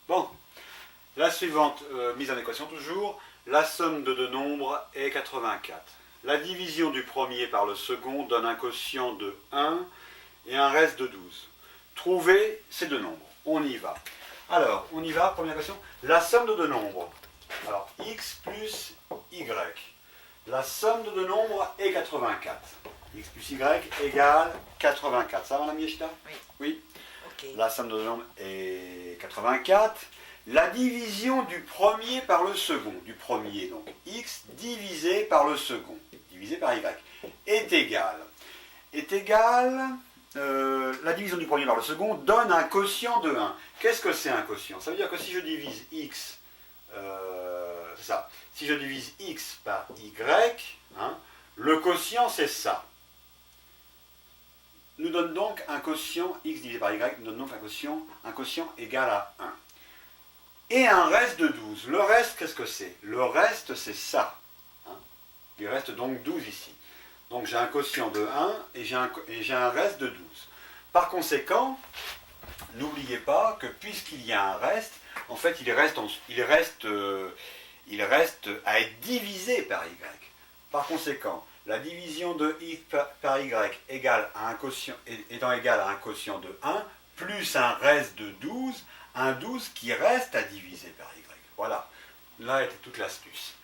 Bon, la suivante mise en équation toujours, la somme de deux nombres est 84. La division du premier par le second donne un quotient de 1 et un reste de 12. Trouvez ces deux nombres. On y va. Alors, on y va, première question. La somme de deux nombres. Alors, x plus y. La somme de deux nombres est 84. X plus y égale 84. Ça va, madame Yeshita? Oui. Oui. Ok. La somme de deux nombres est 84. La division du premier par le second, du premier, donc x divisé par le second, divisé par y, est égale. La division du premier par le second donne un quotient de 1. Qu'est-ce que c'est un quotient? Ça veut dire que si je divise x, c'est ça, si je divise x par y, le quotient c'est ça. Nous donne donc un quotient, x divisé par y, nous donne donc un quotient égal à 1. Et un reste de 12. Le reste, qu'est-ce que c'est? Le reste, c'est ça. Il reste donc 12 ici. Donc j'ai un quotient de 1 et j'ai un reste de 12. Par conséquent, n'oubliez pas que puisqu'il y a un reste, en fait, il reste à être divisé par y. Par conséquent, la division de x par y égale à étant égale à un quotient de 1, plus un reste de 12, un 12 qui reste à diviser par y. Voilà, là était toute l'astuce.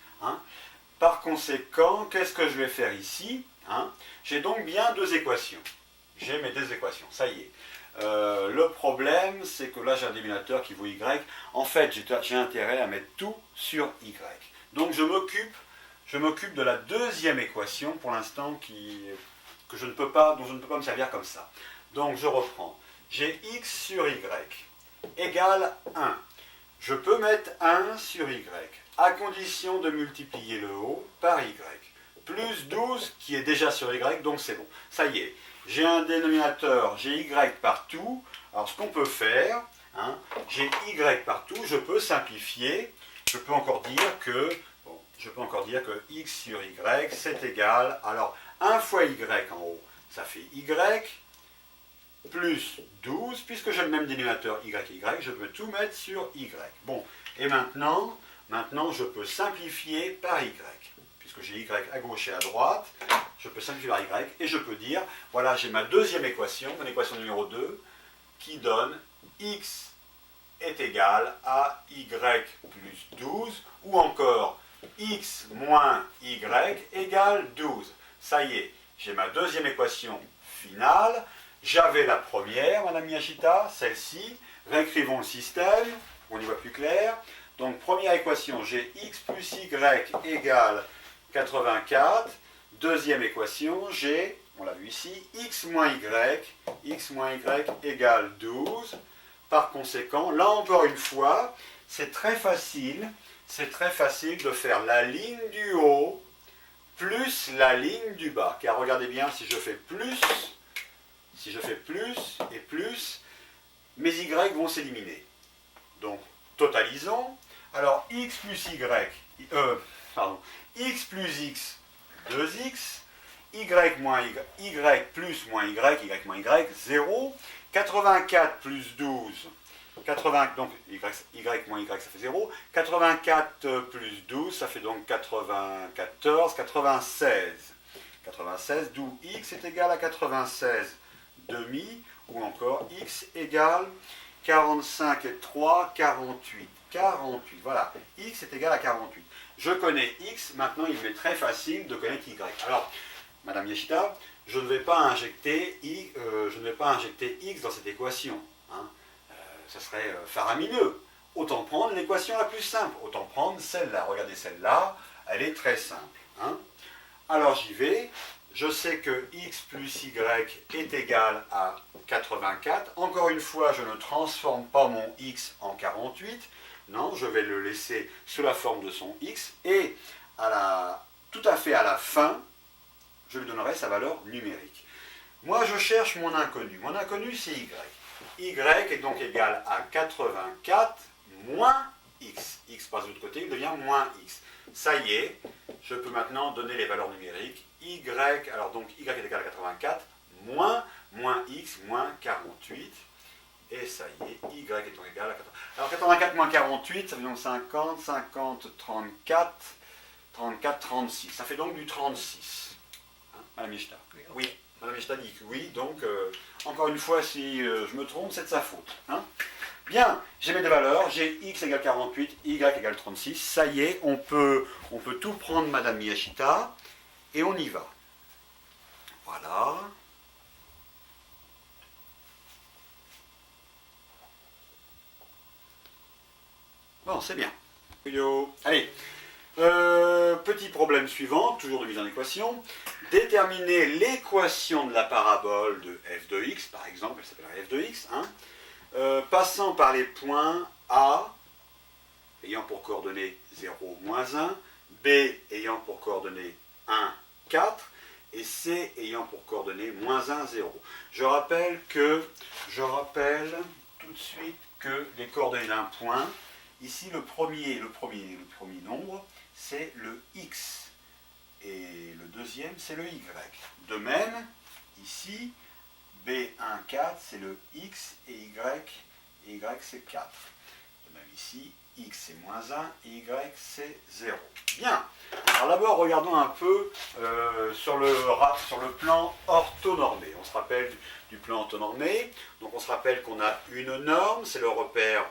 Par conséquent, qu'est-ce que je vais faire ici? J'ai donc bien deux équations. J'ai mes deux équations, ça y est. Le problème, c'est que là j'ai un dénominateur qui vaut y. En fait, j'ai intérêt à mettre tout sur y. Donc je m'occupe de la deuxième équation pour l'instant dont je ne peux pas me servir comme ça. Donc je reprends. J'ai x sur y égale 1. Je peux mettre 1 sur y, à condition de multiplier le haut par y. Plus 12 qui est déjà sur y, donc c'est bon. Ça y est, j'ai un dénominateur, j'ai y partout. Alors ce qu'on peut faire, j'ai y partout, je peux simplifier. Je peux encore dire que x sur y, c'est égal. Alors 1 fois y en haut, ça fait y. Plus 12, puisque j'ai le même dénominateur y, je peux tout mettre sur y. Bon, et maintenant je peux simplifier par y. Puisque j'ai y à gauche et à droite, je peux simplifier par y, et je peux dire, voilà, j'ai ma deuxième équation, mon équation numéro 2, qui donne x est égal à y plus 12, ou encore x moins y égale 12. Ça y est, j'ai ma deuxième équation finale. J'avais la première, madame Yashita, celle-ci. Réécrivons le système, on y voit plus clair. Donc, première équation, j'ai x plus y égale 84. Deuxième équation, j'ai, on l'a vu ici, x moins y égale 12. Par conséquent, là encore une fois, c'est très facile de faire la ligne du haut plus la ligne du bas. Car regardez bien, si je fais plus et plus, mes y vont s'éliminer. Donc, totalisons. Alors, x plus x plus x, 2x, y plus moins y moins y, 0, 84 plus 12, donc y moins y, ça fait 0, 84 plus 12, ça fait donc 94, 96. 96, d'où x est égal à 96 demi, ou encore x égale 45 et 3, 48. 48, voilà, x est égal à 48. Je connais x, maintenant il m'est très facile de connaître y. Alors, madame Yeshita, je ne vais pas injecter x dans cette équation. Ça serait faramineux. Autant prendre l'équation la plus simple, autant prendre celle-là. Regardez celle-là, elle est très simple. Alors j'y vais. Je sais que x plus y est égal à 84. Encore une fois, je ne transforme pas mon x en 48. Non, je vais le laisser sous la forme de son x. Et tout à fait à la fin, je lui donnerai sa valeur numérique. Moi, je cherche mon inconnu. Mon inconnu, c'est y. Y est donc égal à 84 moins x. X passe de l'autre côté, il devient moins x. Ça y est, je peux maintenant donner les valeurs numériques. Alors donc y est égal à 84 moins x moins 48. Et ça y est, y est donc égal à 80. Alors 84 moins 48, ça fait donc 50, 50, 34, 34, 36. Ça fait donc du 36. Hein, Madame Ishta? Oui. Madame Ishta dit que oui, donc encore une fois, si je me trompe, c'est de sa faute. Hein. Bien, j'ai mes deux valeurs, j'ai x égale 48, y égale 36. Ça y est, on peut tout prendre, Madame Miyashita, et on y va. Voilà. Bon, c'est bien. Allez, petit problème suivant, toujours de mise en équation. Déterminer l'équation de la parabole de f de x, par exemple, elle s'appellerait f de x, hein, passant par les points A, ayant pour coordonnées 0, moins 1, B ayant pour coordonnées 1, 4, et C ayant pour coordonnées moins 1, 0. Je rappelle tout de suite que les coordonnées d'un point, ici le premier nombre, c'est le x, et le deuxième, c'est le y. De même, ici, B1, 4, c'est le x, et y c'est 4. De même ici, x c'est moins 1, et y c'est 0. Bien. Alors d'abord, regardons un peu sur le plan orthonormé. On se rappelle du plan orthonormé. Donc on se rappelle qu'on a une norme, c'est le repère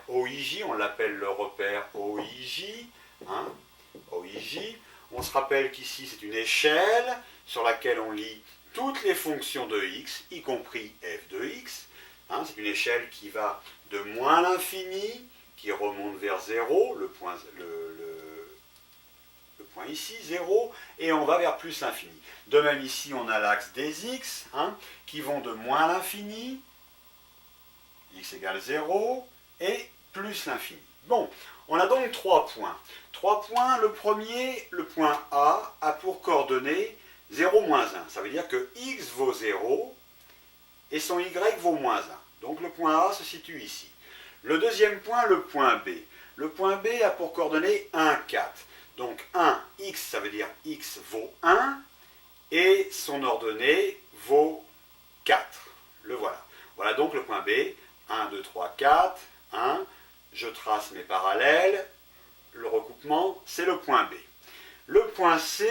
OIJ, on l'appelle le repère OIJ. Hein, OIJ. On se rappelle qu'ici c'est une échelle sur laquelle on lit toutes les fonctions de x, y compris f de x. Hein, c'est une échelle qui va de moins l'infini, qui remonte vers 0, le point ici, 0, et on va vers plus l'infini. De même ici, on a l'axe des x, hein, qui vont de moins l'infini, x égale 0, et plus l'infini. Bon, on a donc 3 points. 3 points, le premier, le point A, a pour coordonnées 0, moins 1. Ça veut dire que x vaut 0, et son y vaut moins 1. Donc le point A se situe ici. Le deuxième point, le point B. Le point B a pour coordonnées 1, 4. Donc 1, x, ça veut dire x vaut 1, et son ordonnée vaut 4. Le voilà. Voilà donc le point B. 1, 2, 3, 4, 1. Je trace mes parallèles. Le recoupement, c'est le point B. Le point C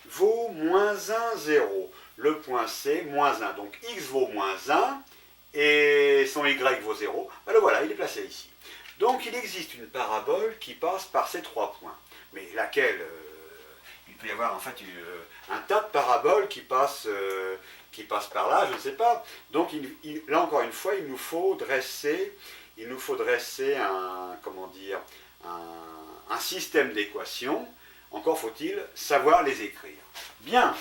vaut moins 1, 0. Le point C, moins 1. Donc x vaut moins 1, et son y vaut 0, ben le voilà, il est placé ici. Donc il existe une parabole qui passe par ces 3 points. Mais laquelle il peut y avoir en fait un tas de paraboles qui passent par là, je ne sais pas. Donc là encore une fois, il nous faut dresser un système d'équations. Encore faut-il savoir les écrire. Bien,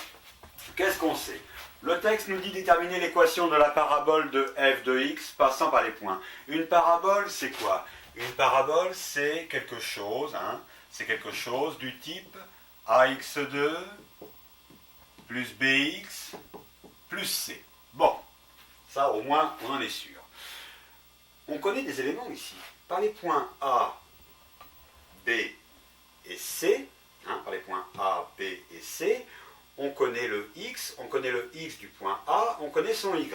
qu'est-ce qu'on sait? Le texte nous dit déterminer l'équation de la parabole de f de x passant par les points. Une parabole, c'est quoi? Une parabole, c'est quelque chose, du type ax2 plus bx plus c. Bon, ça au moins on en est sûr. On connaît des éléments ici. Par les points A, B et C, par les points A, B et C, on connaît le x du point A, on connaît son y.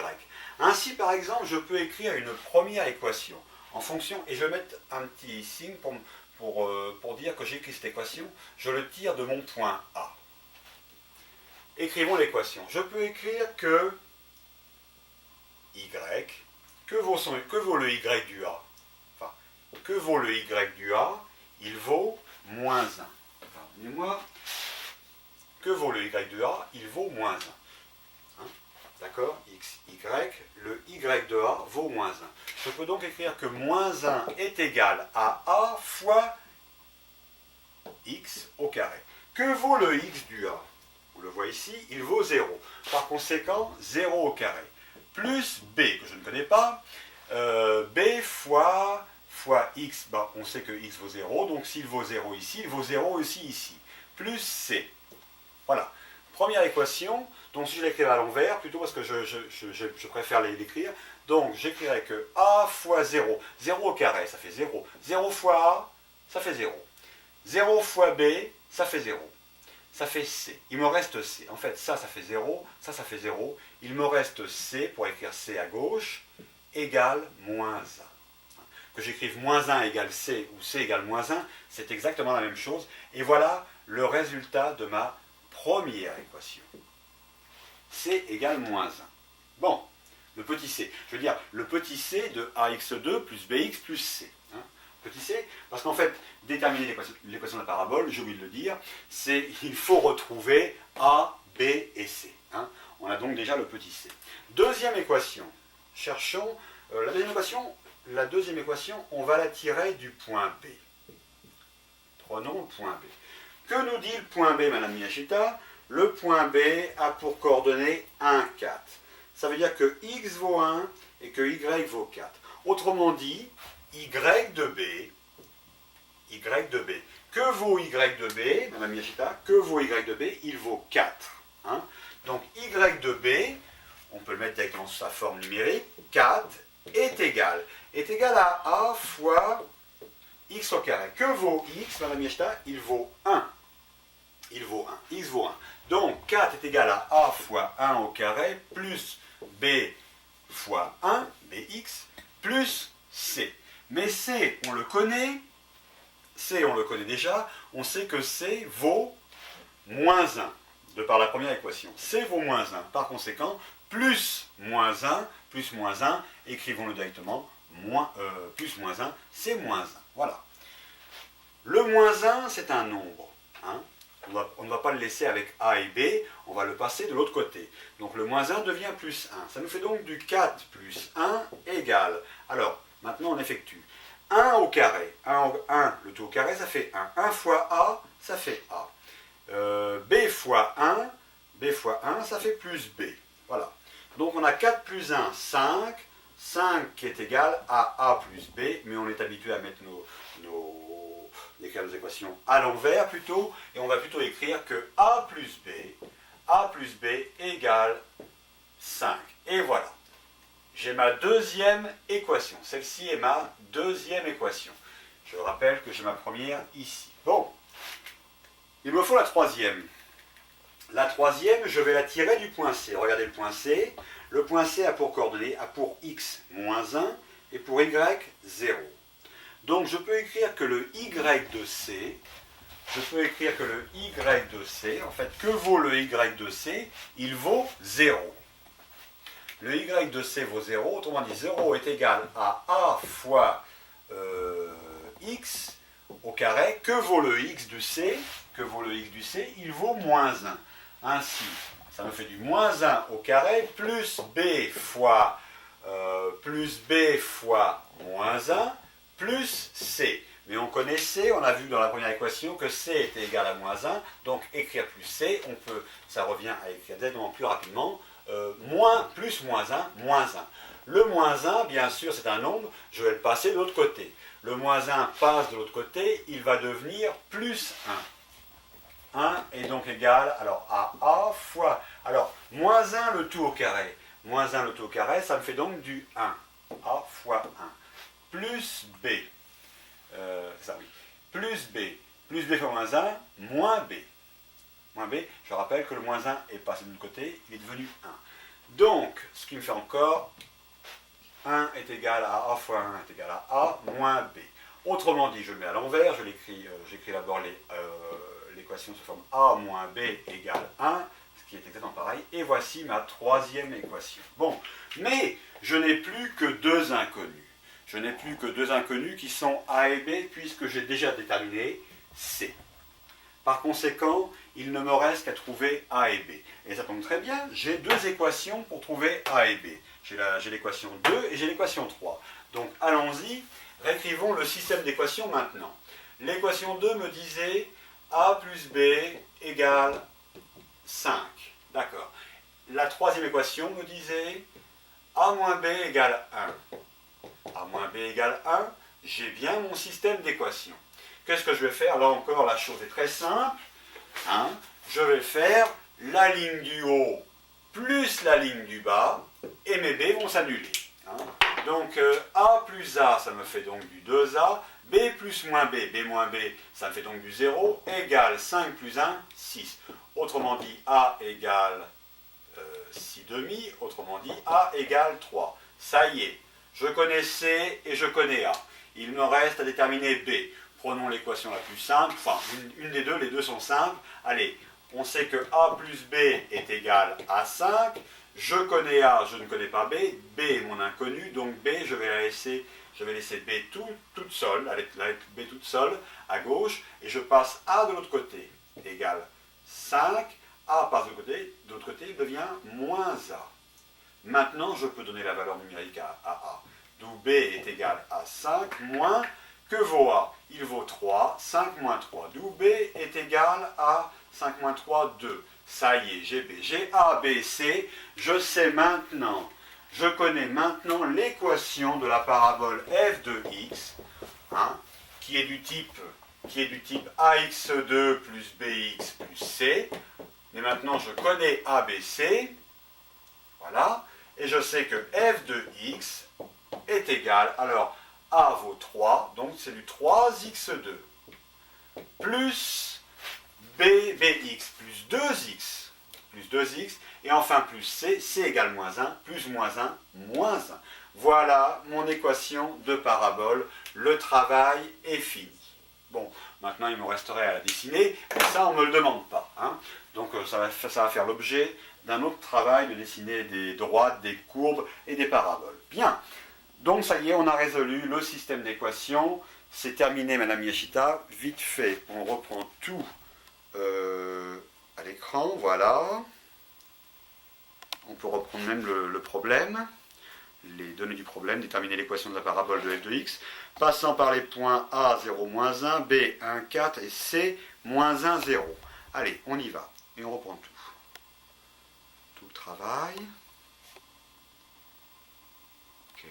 Ainsi, par exemple, je peux écrire une première équation en fonction, et je vais mettre un petit signe pour dire que j'écris cette équation, je le tire de mon point A. Écrivons l'équation. Je peux écrire que y, que vaut le y du A? Enfin, que vaut le y du A? Il vaut moins 1. Pardonnez-moi. Que vaut le y de A? Il vaut moins 1. Hein? D'accord? X, y, le y de A vaut moins 1. Je peux donc écrire que moins 1 est égal à A fois x au carré. Que vaut le x du A? On le voit ici, il vaut 0. Par conséquent, 0 au carré. Plus b, que je ne connais pas, b fois x, on sait que x vaut 0, donc s'il vaut 0 ici, il vaut 0 aussi ici. Plus c. Voilà. Première équation, donc si je l'écrivais à l'envers, plutôt parce que je préfère l'écrire, donc j'écrirais que a fois 0, 0 au carré, ça fait 0. 0 fois a, ça fait 0. 0 fois b, ça fait 0. Ça fait c. Il me reste c. En fait, ça fait 0, ça fait 0. Il me reste c, pour écrire c à gauche, égale moins 1. Que j'écrive moins 1 égale C ou C égale moins 1, c'est exactement la même chose. Et voilà le résultat de ma première équation. C égale moins 1. Bon, le petit c. Je veux dire, le petit c de ax2 plus bx plus c. Hein, petit c, parce qu'en fait, déterminer l'équation de la parabole, j'ai oublié de le dire, c'est il faut retrouver a, b et c. Hein. On a donc déjà le petit c. Deuxième équation. Cherchons la deuxième équation, on va la tirer du point B. Prenons le point B. Que nous dit le point B, Madame Miyashita? Le point B a pour coordonnées 1, 4. Ça veut dire que x vaut 1 et que y vaut 4. Autrement dit, y de B, que vaut y de B, Madame Miyashita? Que vaut y de B? Il vaut 4. Hein. Donc y de B, on peut le mettre directement sous sa forme numérique, 4 est égal à a fois x au carré. Que vaut x, Madame Miyashita? Il vaut 1. X vaut 1. Donc 4 est égal à a fois 1 au carré plus b fois 1, bx, plus c. Mais c, on le connaît déjà, on sait que c vaut moins 1, de par la première équation. C vaut moins 1, par conséquent, plus moins 1, écrivons-le directement, plus moins 1, c'est moins 1. Voilà. Le moins 1, c'est un nombre. Hein. On ne va pas le laisser avec a et b, on va le passer de l'autre côté. Donc le moins 1 devient plus 1. Ça nous fait donc du 4 plus 1 égale. Alors, maintenant on effectue. 1 au carré. 1, le tout au carré, ça fait 1. 1 fois a, ça fait a. B fois 1, ça fait plus b. Voilà. Donc on a 4 plus 1, 5. 5 qui est égal à a plus b, mais on est habitué à mettre écrire nos équations à l'envers plutôt, et on va plutôt écrire que a plus b égale 5. Et voilà. J'ai ma deuxième équation. Celle-ci est ma deuxième équation. Je rappelle que j'ai ma première ici. Bon. Il me faut la troisième. La troisième, je vais la tirer du point C. Regardez le point C. Le point C a pour coordonnées, a pour x moins 1 et pour y 0. Donc je peux écrire que le y de C, en fait, que vaut le y de C? Il vaut 0. Le y de C vaut 0, autrement dit 0 est égal à a fois x au carré. Que vaut le x du C? Il vaut moins 1. Ainsi, ça me fait du moins 1 au carré plus b fois moins 1 plus c. Mais on connaît c, on a vu dans la première équation que c était égal à moins 1, donc écrire plus c, ça revient à écrire directement plus rapidement, plus moins 1, moins 1. Le moins 1, bien sûr, c'est un nombre, je vais le passer de l'autre côté. Le moins 1 passe de l'autre côté, il va devenir plus 1. 1 est donc égal alors, à a fois... Alors, moins 1 le tout au carré. Moins 1 le tout au carré, ça me fait donc du 1. A fois 1. Plus b. Ça oui. Plus b fois moins 1, moins b. Moins b, je rappelle que le moins 1 est passé de l'autre côté, il est devenu 1. Donc, ce qui me fait encore 1 est égal à a fois 1 est égal à a moins b. Autrement dit, je le mets à l'envers, j'écris d'abord l'équation sous forme a moins b égale 1, ce qui est exactement pareil, et voici ma troisième équation. Bon, mais je n'ai plus que deux inconnus. Je n'ai plus que deux inconnus qui sont a et b, puisque j'ai déjà déterminé c. Par conséquent, il ne me reste qu'à trouver a et b. Et ça tombe très bien, j'ai deux équations pour trouver a et b. J'ai l'équation 2 et j'ai l'équation 3. Donc allons-y, réécrivons le système d'équations maintenant. L'équation 2 me disait a plus b égale 5. D'accord. La troisième équation me disait a moins b égale 1. A moins b égale 1, j'ai bien mon système d'équations. Qu'est-ce que je vais faire? Là encore, la chose est très simple. Hein. Je vais faire la ligne du haut plus la ligne du bas, et mes b vont s'annuler. Hein. Donc a plus a, ça me fait donc du 2a, b plus moins b, b moins b, ça me fait donc du 0, égale 5 plus 1, 6. Autrement dit, a égale 6 demi, autrement dit, a égale 3. Ça y est, Je connais C et je connais A. Il me reste à déterminer B. Prenons l'équation la plus simple, enfin une des deux, les deux sont simples. Allez, on sait que A plus B est égal à 5. Je connais A, je ne connais pas B. B est mon inconnu, donc B, je vais laisser B toute seule, la lettre B toute seule, à gauche, et je passe A de l'autre côté, égale 5. A passe de l'autre côté, il devient moins A. Maintenant, je peux donner la valeur numérique à A. D'où B est égal à 5 moins, que vaut A? Il vaut 3, 5 moins 3. D'où B est égal à 5 moins 3, 2. Ça y est, j'ai B. J'ai A, B, C. Je sais maintenant, je connais maintenant l'équation de la parabole f de x, hein, qui est du type ax2 plus bx plus c. Mais maintenant, je connais A, B, C. Voilà. Et je sais que f de x est égal, alors A vaut 3, donc c'est du 3x2, plus bx plus 2x, et enfin plus c égale moins 1, plus moins 1, moins 1. Voilà mon équation de parabole, le travail est fini. Bon, maintenant il me resterait à la dessiner, mais ça on ne me le demande pas. Hein. Donc ça va faire l'objet d'un autre travail de dessiner des droites, des courbes et des paraboles. Bien, donc ça y est, on a résolu le système d'équations. C'est terminé, Madame Yashita. Vite fait, on reprend tout à l'écran, voilà. On peut reprendre même le problème, les données du problème, déterminer l'équation de la parabole de f de x, passant par les points A, 0, moins 1, B, 1, 4 et C, moins 1, 0. Allez, on y va, et on reprend tout. Tout le travail. Ok.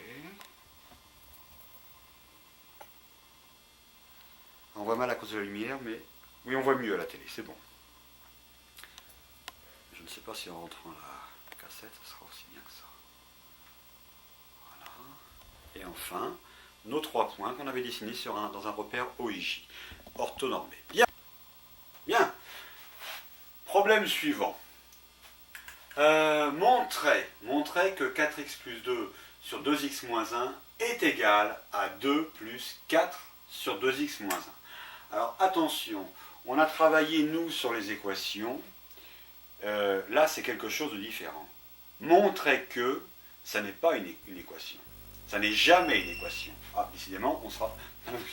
On voit mal à cause de la lumière, mais oui, on voit mieux à la télé, c'est bon. Je ne sais pas si en rentrant la cassette, ça sera aussi bien que ça. Voilà. Et enfin, nos 3 points qu'on avait dessinés dans un repère OIJ, orthonormé. Bien. Bien. Problème suivant. Montrer que 4x plus 2 sur 2x moins 1 est égal à 2 plus 4 sur 2x moins 1. Alors attention, on a travaillé nous sur les équations, là c'est quelque chose de différent. Montrer que ça n'est pas une équation, ça n'est jamais une équation. Ah, décidément, on sera...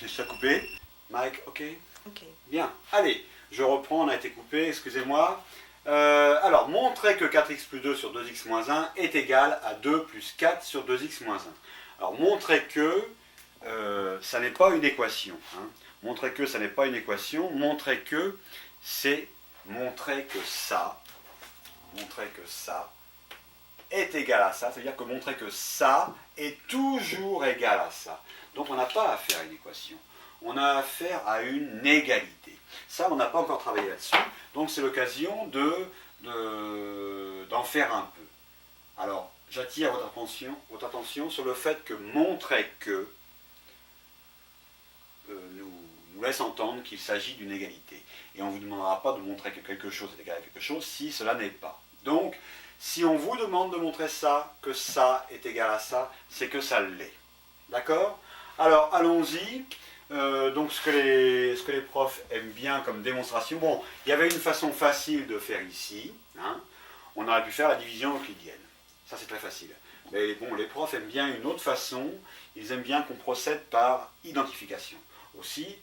Je suis coupé. Mike, ok? Ok. Bien, allez, je reprends, on a été coupé, excusez-moi. Alors, montrer que 4x plus 2 sur 2x moins 1 est égal à 2 plus 4 sur 2x moins 1. Alors, montrer que ça n'est pas une équation. Hein. Montrer que ça n'est pas une équation. Montrer que c'est montrer que ça est égal à ça. C'est-à-dire que montrer que ça est toujours égal à ça. Donc, on n'a pas affaire à une équation. On a affaire à une égalité. Ça, on n'a pas encore travaillé là-dessus, donc c'est l'occasion d'en faire un peu. Alors, j'attire votre attention sur le fait que montrer que nous laisse entendre qu'il s'agit d'une égalité. Et on ne vous demandera pas de montrer que quelque chose est égal à quelque chose si cela n'est pas. Donc, si on vous demande de montrer ça, que ça est égal à ça, c'est que ça l'est. D'accord? Alors, allons-y. Donc ce que les profs aiment bien comme démonstration, bon, il y avait une façon facile de faire ici, hein. On aurait pu faire la division euclidienne, ça c'est très facile. Mais bon, les profs aiment bien une autre façon, ils aiment bien qu'on procède par identification. Aussi,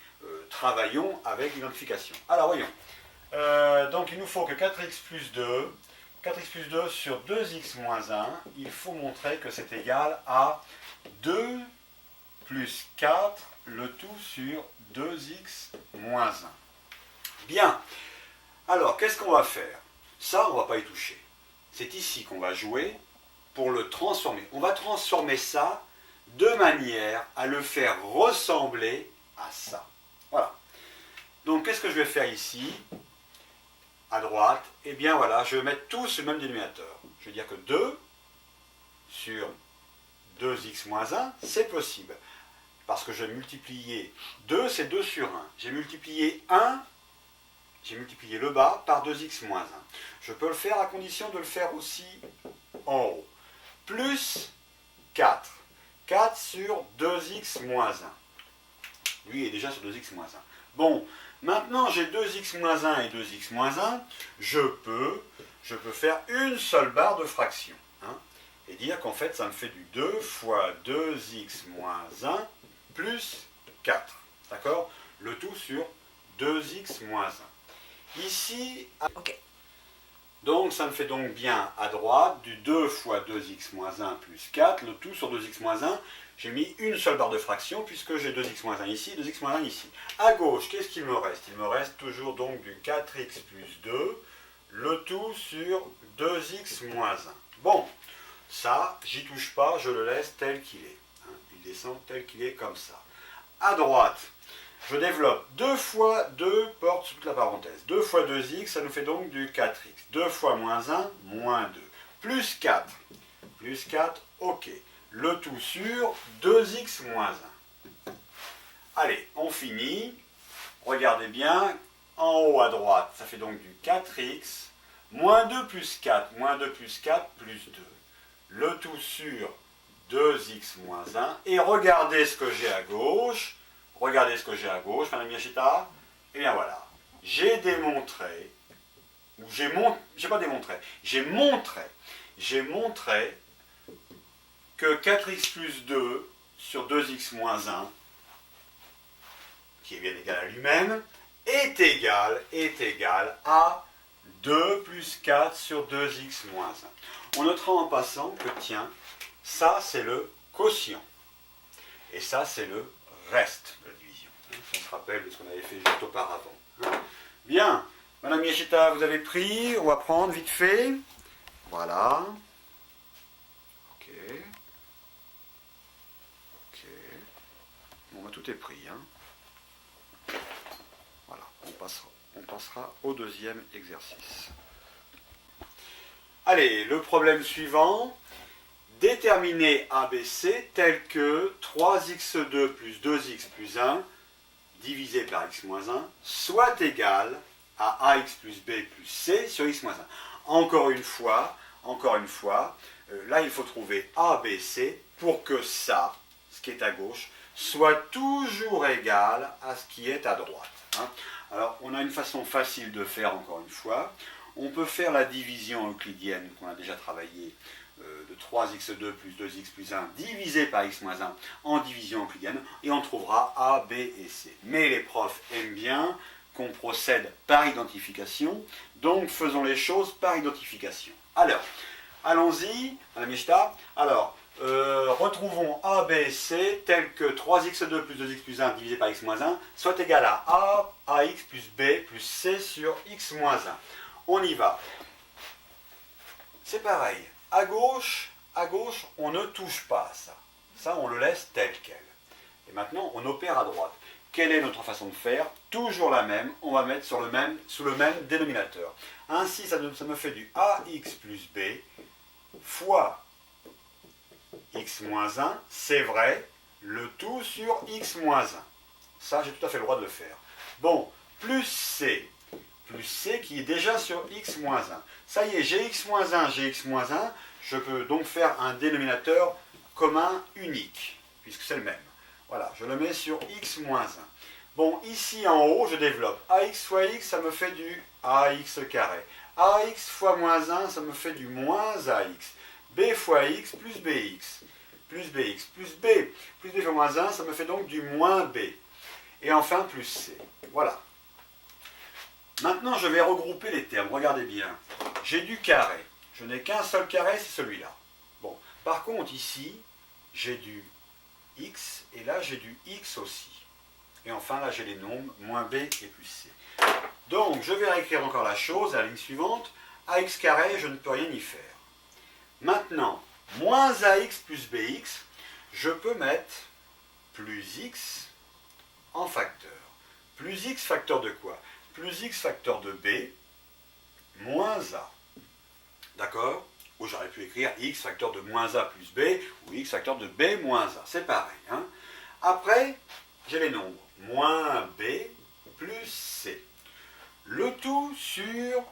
travaillons avec l'identification. Alors voyons, donc il nous faut que 4x plus 2 sur 2x moins 1, il faut montrer que c'est égal à 2 plus 4, le tout sur 2x moins 1. Bien. Alors, qu'est-ce qu'on va faire? Ça, on ne va pas y toucher. C'est ici qu'on va jouer pour le transformer. On va transformer ça de manière à le faire ressembler à ça. Voilà. Donc, qu'est-ce que je vais faire ici? À droite, eh bien voilà, je vais mettre tous le même dénominateur. Je vais dire que 2 sur 2x moins 1, c'est possible. Parce que je vais multiplier 2, c'est 2 sur 1. J'ai multiplié 1, j'ai multiplié le bas par 2x moins 1. Je peux le faire à condition de le faire aussi en haut. Plus 4. 4 sur 2x moins 1. Lui est déjà sur 2x moins 1. Bon, maintenant j'ai 2x moins 1 et 2x moins 1. Je peux faire une seule barre de fraction. Hein, et dire qu'en fait ça me fait du 2 fois 2x moins 1 plus 4. D'accord? Le tout sur 2x moins 1. Ici, Ok. donc ça me fait donc bien à droite du 2 fois 2x moins 1 plus 4, le tout sur 2x moins 1. J'ai mis une seule barre de fraction puisque j'ai 2x moins 1 ici, 2x moins 1 ici. À gauche, qu'est-ce qu'il me reste? Il me reste toujours donc du 4x plus 2, le tout sur 2x moins 1. Bon, ça, j'y touche pas, je le laisse tel qu'il est. Hein, il descend tel qu'il est comme ça. À droite, je développe 2 fois 2 porte sous toute la parenthèse. 2 fois 2x, ça nous fait donc du 4x. 2 fois moins 1, moins 2. Plus 4. Plus 4, ok. Le tout sur 2x moins 1. Allez, on finit. Regardez bien. En haut à droite, ça fait donc du 4x. Moins 2 plus 4. Moins 2 plus 4, plus 2. Le tout sur 2x moins 1. Et regardez ce que j'ai à gauche. Regardez ce que j'ai à gauche, Madame Yashita. Et bien voilà. J'ai démontré, ou j'ai montré que 4x plus 2 sur 2x moins 1, qui est bien égal à lui-même, est égal à 2 plus 4 sur 2x moins 1. On notera en passant que, tiens, ça c'est le quotient. Et ça c'est le reste de la division. On se rappelle de ce qu'on avait fait juste auparavant. Bien, Madame Yashita, vous avez pris, on va prendre vite fait. Voilà. Ok. Ok. Bon, bah, tout est pris. Hein. Voilà, on passera au deuxième exercice. Allez, le problème suivant. Déterminer ABC tel que 3x2 plus 2x plus 1 divisé par x moins 1 soit égal à ax plus b plus c sur x moins 1. Encore une fois, là il faut trouver ABC pour que ça, ce qui est à gauche, soit toujours égal à ce qui est à droite. Hein. Alors on a une façon facile de faire encore une fois. On peut faire la division euclidienne qu'on a déjà travaillée de 3x2 plus 2x plus 1 divisé par x moins 1 en division euclidienne et on trouvera A, B et C. Mais les profs aiment bien qu'on procède par identification, donc faisons les choses par identification. Alors, allons-y, Madame Yashita. Alors, retrouvons A, B, C tel que 3x2 plus 2x plus 1 divisé par x moins 1 soit égal à A, AX plus B plus C sur x moins 1. On y va. C'est pareil. À gauche, on ne touche pas à ça. Ça, on le laisse tel quel. Et maintenant, on opère à droite. Quelle est notre façon de faire? Toujours la même. On va mettre sous le même dénominateur. Ainsi, ça me fait du AX plus B fois x moins 1. C'est vrai, le tout sur x moins 1. Ça, j'ai tout à fait le droit de le faire. Bon, plus C qui est déjà sur x moins 1. Ça y est, j'ai x moins 1, j'ai x moins 1. Je peux donc faire un dénominateur commun unique, puisque c'est le même. Voilà, je le mets sur x moins 1. Bon, ici en haut, je développe. Ax fois x, ça me fait du ax carré. Ax fois moins 1, ça me fait du moins ax. B fois x plus bx. Plus bx plus b. Plus b fois moins 1, ça me fait donc du moins b. Et enfin, plus c. Voilà. Maintenant, je vais regrouper les termes. Regardez bien. J'ai du carré. Je n'ai qu'un seul carré, c'est celui-là. Bon. Par contre, ici, j'ai du x, et là, j'ai du x aussi. Et enfin, là, j'ai les nombres, moins b et plus c. Donc, je vais réécrire encore la chose à la ligne suivante. Ax carré, je ne peux rien y faire. Maintenant, moins ax plus bx, je peux mettre plus x en facteur. Plus x facteur de quoi? Plus x facteur de b, moins a. D'accord? Ou j'aurais pu écrire x facteur de moins a plus b, ou x facteur de b moins a. C'est pareil. Hein? Après, j'ai les nombres. Moins b plus c. Le tout sur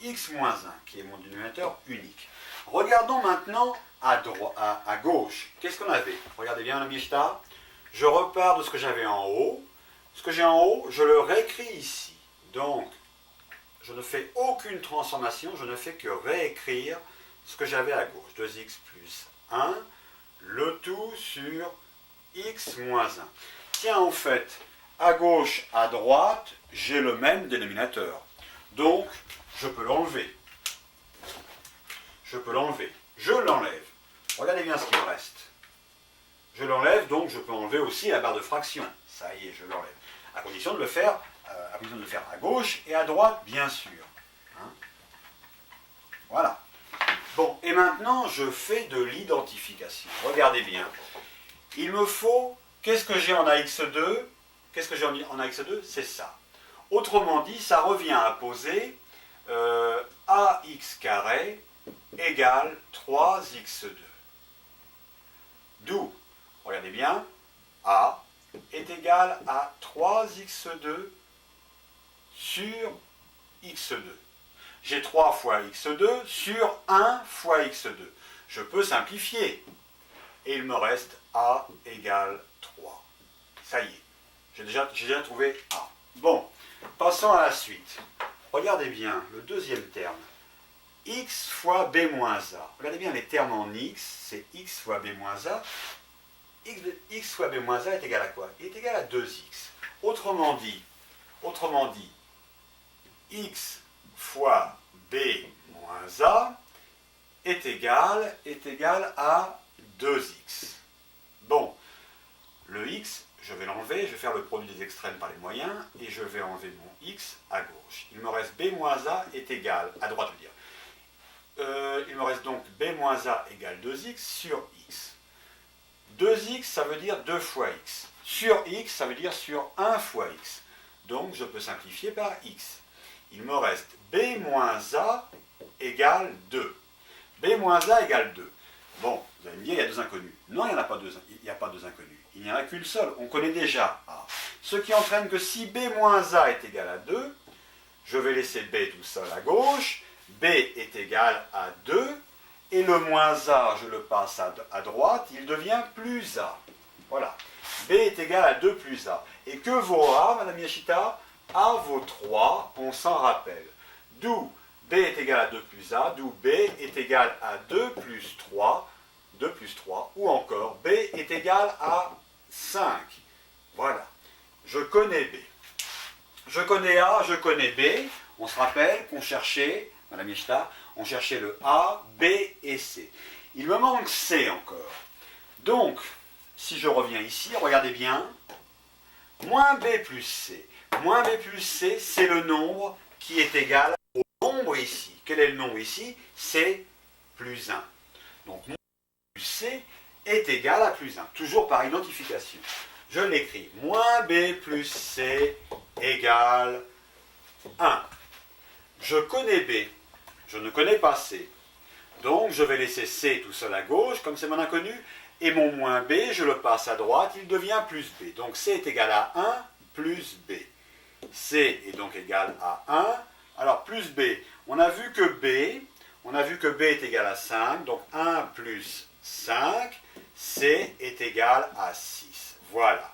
x moins 1, qui est mon dénominateur unique. Regardons maintenant à gauche, qu'est-ce qu'on avait? Regardez bien la Mishta. Je repars de ce que j'avais en haut. Ce que j'ai en haut, je le réécris ici. Donc, je ne fais aucune transformation, je ne fais que réécrire ce que j'avais à gauche. 2x plus 1, le tout sur x moins 1. Tiens, en fait, à gauche, à droite, j'ai le même dénominateur. Donc, je peux l'enlever. Je peux l'enlever. Je l'enlève. Regardez bien ce qui me reste. Je l'enlève, donc je peux enlever aussi la barre de fraction. Ça y est, je l'enlève. À condition de le faire à gauche et à droite, bien sûr. Hein? Voilà. Bon, et maintenant, je fais de l'identification. Regardez bien. Il me faut, qu'est-ce que j'ai en AX2? Qu'est-ce que j'ai en AX2? C'est ça. Autrement dit, ça revient à poser AX carré égale 3x2. D'où, regardez bien, A est égal à 3x2 sur x2. J'ai 3 fois x2 sur 1 fois x2. Je peux simplifier. Et il me reste A égale 3. Ça y est, j'ai déjà trouvé A. Bon, passons à la suite. Regardez bien le deuxième terme. X fois B moins A. Regardez bien les termes en X, c'est X fois B moins A. X fois B moins A est égal à quoi? Il est égal à 2X. Autrement dit, X fois B moins A est égal à 2X. Bon, le X, je vais l'enlever, je vais faire le produit des extrêmes par les moyens, et je vais enlever mon X à gauche. Il me reste B moins A est égal, à droite je veux dire, il me reste donc B moins A égale 2x sur x. 2x, ça veut dire 2 fois x. Sur x, ça veut dire sur 1 fois x. Donc, je peux simplifier par x. Il me reste B moins A égale 2. B moins A égale 2. Bon, vous allez me dire, il y a deux inconnus. Non, il n'y a pas deux inconnus. Il n'y en a qu'une seule. On connaît déjà A. Ce qui entraîne que si B moins A est égal à 2, je vais laisser B tout seul à gauche. B est égal à 2, et le moins A, je le passe à droite, il devient plus A. Voilà. B est égal à 2 plus A. Et que vaut A, Madame Yashita? A vaut 3, on s'en rappelle. D'où B est égal à 2 plus A, d'où B est égal à 2 plus 3, ou encore B est égal à 5. Voilà. Je connais B. Je connais A, je connais B. On se rappelle qu'on cherchait, Madame Yeshta, on cherchait le A, B et C. Il me manque C encore. Donc, si je reviens ici, regardez bien, moins B plus C. Moins B plus C, c'est le nombre qui est égal au nombre ici. Quel est le nombre ici? C'est plus 1. Donc, moins B plus C est égal à plus 1. Toujours par identification. Je l'écris. Moins B plus C égale 1. Je connais B. Je ne connais pas C. Donc, je vais laisser C tout seul à gauche, comme c'est mon inconnu. Et mon moins B, je le passe à droite, il devient plus B. Donc, C est égal à 1 plus B. C est donc égal à 1. Alors, plus B. On a vu que B est égal à 5. Donc, 1 plus 5, C est égal à 6. Voilà.